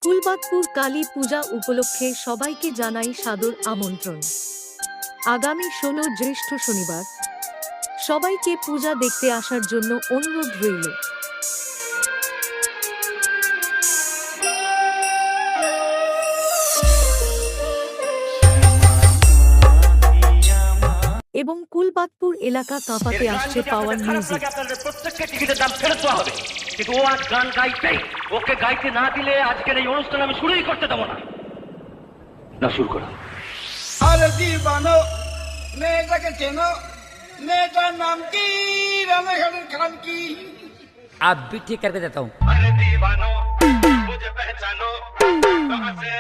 ফুলবাদপুর কালী পূজা উপলক্ষে সবাইকে জানাই সাদর আমন্ত্রণ। আগামী ১৬ জ্যৈষ্ঠ শনিবার সবাইকে পূজা দেখতে আসার জন্য অনুরোধ রইল। এবং কুলবাদপুর এলাকা কাঁপাতে আসছে পাওয়ার মিউজিক। প্রত্যেকটা টিকিটের দাম ফেরত দেওয়া হবে, কিন্তু ও আজ গান গাইতেই, ওকে গাইতে না দিলে আজকের এই অনুষ্ঠান আমি শুরুই করতে দেবো না। না, শুরু করো। আরে দিবানো, মেয়েটাকে চেনো? মেয়েটার নাম কি? রানাঘাটের খান কি? आप भी ठीक करके देता हूँ। अरे दीवानो, मुझे पहचानो, कहाँ से?